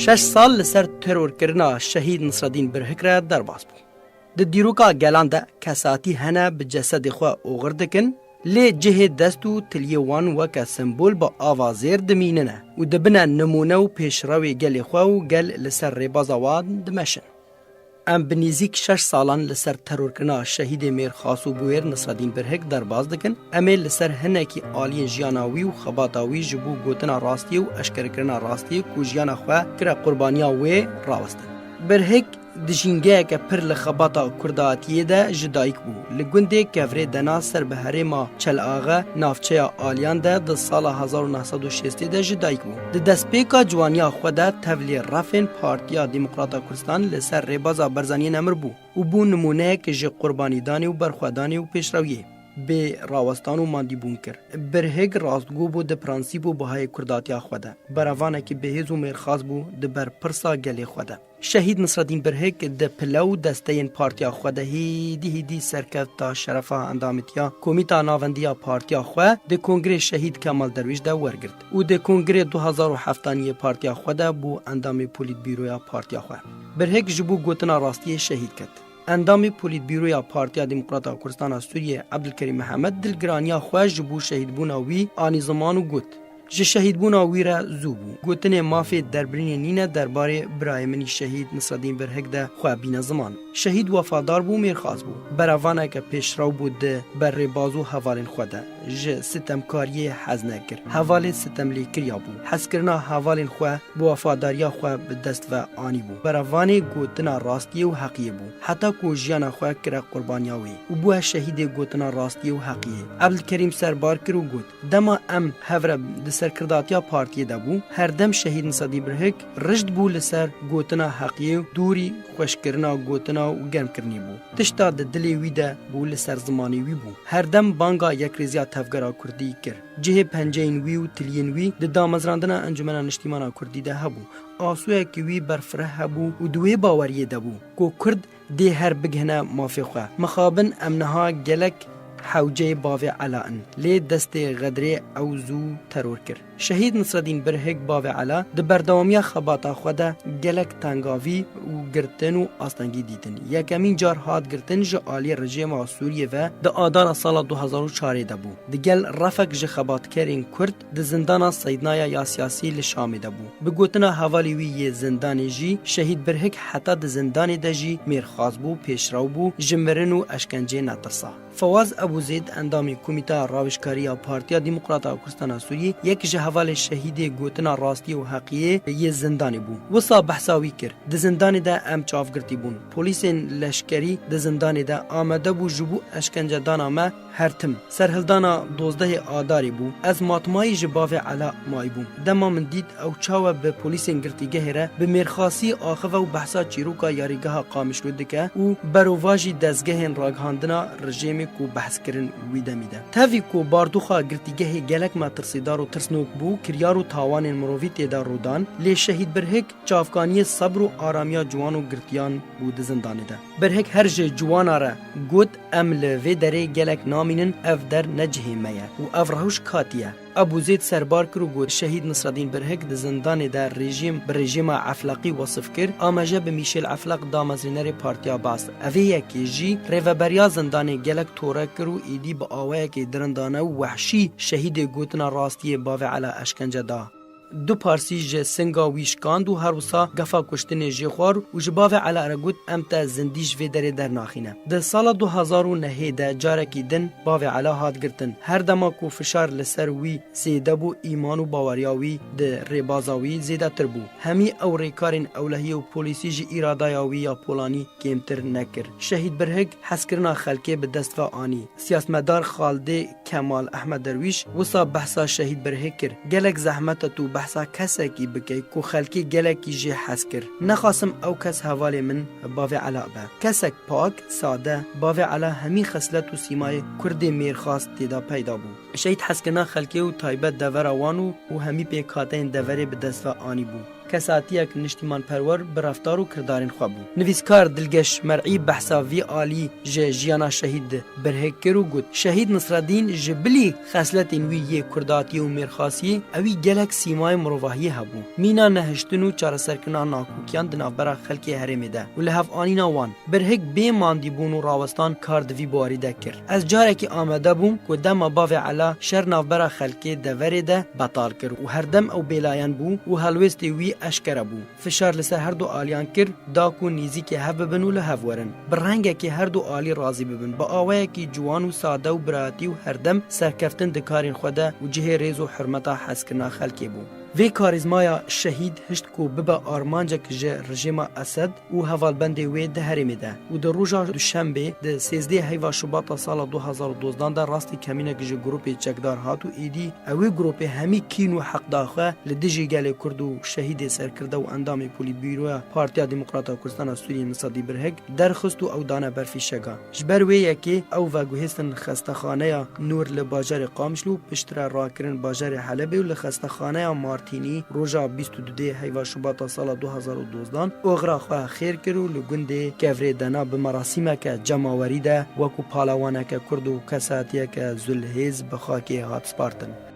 شش سال لسر ترور کرنا شهید نصرالدین برهک را درباز بو. د دیروکا گلان ده کساتی هنه به جسد خواه اوغر دکن لی جه دستو تلیوان وکا سمبول با آوازیر دمیننه و دبنه نمونه و پیشروی گل خواه و گل لسر ریبازاوان دمشن. ام بنیزیک 6 سالان لسر ترور کرنا شهید میرخاسو بویر نصرالدین برهک درباز دکن امی لسر هنکی آلی جیاناوی و خباتاوی جبو گوتنا راستی و اشکر کرنا راستی کو جیانا خواه کرا قربانیا وی راوستن. برهک دجینگه که پر لخباتا کرداتیه ده جدایک بو لگنده کفره دنا سر به هرما چل آغا نافچه آلیان ده سال 1960 ده جدایک بو ده دسپیکا جوانیا خوده تولی رفن پارتیا دموکراتا کردستان لسر ریبازا برزانی نمر بو و بو نمونه که جه قربانی دانی و برخوادانی و پیشرویه به راوستان و ماندی بون کر برهگ راستگو بو ده پرانسیبو بهای کرداتیا خوده براوانه که بهیز و میرخاز بو ده بر پرسا گلی خوده شهید نصرالدین برهک ده پلو دستین پارتیا خوده هیدی سرکت تا شرفا اندامتیا کمیتا ناوندیا پارتیا خواه ده کنگره شهید کمال درویش ده ورگرد و ده کنگره 2007 پارتیا خوده بو اندام پولیت بیرویا پارتیا خواه برهک جبو گوتنا راستی شهید کد اندام پولیت بیرویا پارتیا دموکراتا کردستان سوریه عبدالکریم محمد دلگرانیا خواه جبو شهید بونا وی آنی زمانو گوت جه شهید بونا وی را زوبو گوتن مافی دربرین نینه درباره برایمنی شهید نصرالدین برهک ده خواه بین زمان شهید وفادار بو میرخواست بو براوانه که پیشرو بود ده بر بازو حوالین خوده جه ستمکاری حزنه کر حوال ستم لیکریا بو حس کرنا حوالین خواه بو وفاداریا خواه به دست و آنی بو براوانه گوتنا راستی و حقیه بو حتی کو جیانا خواه کرا قربانیاوی و بو شهید گوتنا راستی و حقیه عبدالکریم سربار کرو گوت دما ام هفره سرکرداتیا پارتی ده بو هر دم شهید نصرالدین برهک رشد بو لسر گوتنا حقیه دوری خوشکرنا گوتنا و گرم کرنی بو تشتا ده دلی وی ده بو لسر زمانی وی بو هر دم بانگا یک ریزیا تفگرا کردی کر جه پنجین وی و تلین وی ده دامزراندنا انجمنا نشتیمانا کردی ده هبو آسوه که وی برفره هبو و دوی باوریه ده بو کو کرد ده هر بگهنه مافی خواه مخابن امنها گلک حوجه باوی علائن لی دست غدره او زو ترور کر شهید نصرالدین برهک باوی علا ده بردوامی خباتا خوده گلک تنگاوی و گرتن و آستنگی دیدن یکمین جار هاد گرتن جه آلی رژیم سوریه و ده آدان سال 2004 ده بو ده گل رفک جه خبات کرین کرد ده زندان سیدنایا یا سیاسی لشام ده بو بگوتنا حوالی وی زندان جی شهید برهک حتی ده زندان ده جی میرخواز بو پیشرو بو جمرن و اشکنجه نترسا فواز ابو زید اندامی کمیته راوشکاری پارتیا دموکراتا کردستان سوریه یک جه حوال شهید گوتنا راستی و حقیه یه زندانی بو وصا بحثاوی کر ده زندان ده ام چافگرتی بون پولیس لشکری ده زندان ده آمده بو جبو اشکنجه دانا ما هرتم سرهلدانا 12 آداری بو از ماتمای جباف علا مای بو دما من دید او چاوه به پولیس گرتیگه ره به مرخاصی آخوه و بحثا چیروکا یاریگاه قامش لودکه و برواجی دزگه راگهاندنا رژیم کو بحث کرن ویده میده تاوی کو باردوخا گرتیگه گلک ما ترسیدار و ترسنوک بو کریار و تاوان مرووی تیدا رودان لی شهید برهک چافکانی صبر و آرامیا جوان و گرتیان بود زندانه ده برهک هر جوان آره گود امل و دره گلک نامینن اف در نجهه میه و اف رهوش کاتیه ابو زید سربار کرو گود شهید نصرالدین برهک ده زندان در رژیم عفلقی وصف کرد آمجه به میشل عفلق دامزرینر پارتیا باست اوه یکی جی ریوبریا زندان گلک توره کرو ایدی با آوه که درندانه و وحشی شهید گوتنا راستی باوه علا اشکنجه دا دو پارسی جه سنگا ویشکاند و هر وسا گفا کشتن جه خوار و جباوه علا ارگود امتا زندیش وی دره در ناخینه ده سال 2009 ده جارکی دن باوه علا هاد گرتن هر دما کو فشار لسر وی زیده بو ایمان و باوریاوی ده ریبازاوی زیده تر بو همی او ریکارین اولهی و پولیسی جه ایرادایاوی یا پولانی کمتر نکر شهید برهک حسکرنا خلکه به دست و آنی سیاستمدار خالده کمال احمد درویش وسا بحثا شهید برهک کر گلک زحمت تو بحثا کسی کی بکی کو خلکی گلکی جه حس کر نخواستم او کس حواله من باوی علا با کسک پاک ساده باوی علا همی خصلت و سیمای کرد میرخواست تیدا پیدا بو شهید حسکرنا خلکی و تایبت دور وانو و همی پیکاتین دوره به دست و آنی بو کساتیک نیشتیمان پرور برفتار و کردارین خواه بو. نویسکار دلگش مرعی بحثا وی آلی جه جیانا شهید برهک کرو گود شهید نصرالدین جبلی خصلتین وی یه کرداتی و میرخاسی اوی گلک سیمای مروواهی هبو. مینا نهشتن و چار سرکنا ناکوکیان دنابرا خلکی هرمی ده و لحف آنینا وان برهک بی ماندی بون و راوستان کاردوی باری ده کر. از جاره که آمده بوم که دم باوی علا شر نافبرا خلکی دوری ده بطال کر و هر دم او بیلایان بو و هلوستی وی اشکره بو. فشار لسه هر دو آلیان کر داکو نیزی که هف ببن و لحف ورن. برهنگه که هر دو آلی راضی ببن با آوه که جوان و ساده و براتی و هر دم سرکفتن دکارین خوده و جه ریز و حرمتا حسکرنا خلکی بو. وی کاریزمایا شهید هشت کو ببا آرمانجک جه رژیم اسد و هوالبنده وی ده هرمی ده و در روژا دوشنبه ده 13 هیوا شباط سال 2012 ده راستی کمینه که جه گروپ چکدار هاتو ایدی اوی گروپ همی کین و حق داخواه لدجی گل کرد و شهید سرکرده و اندام پولی بیروی پارتیا دموکراتا کردستان سوریه نصرالدین برهک درخست و او دانه برفی شگا جبر وی یکی او و گوهستن خستخانه نور لباجر قامشلو پشتر راکرن باجر حلبه و لخستخانه مارتینی روژا 22 هیوا شباط سال 2012 اغرا خواه خیر کرو لگنده کفره دنا بمراسیمه که جماوری ده وکو پالاوانه که کرد و کساتیه که زلهیز بخاکی هات سپارتن.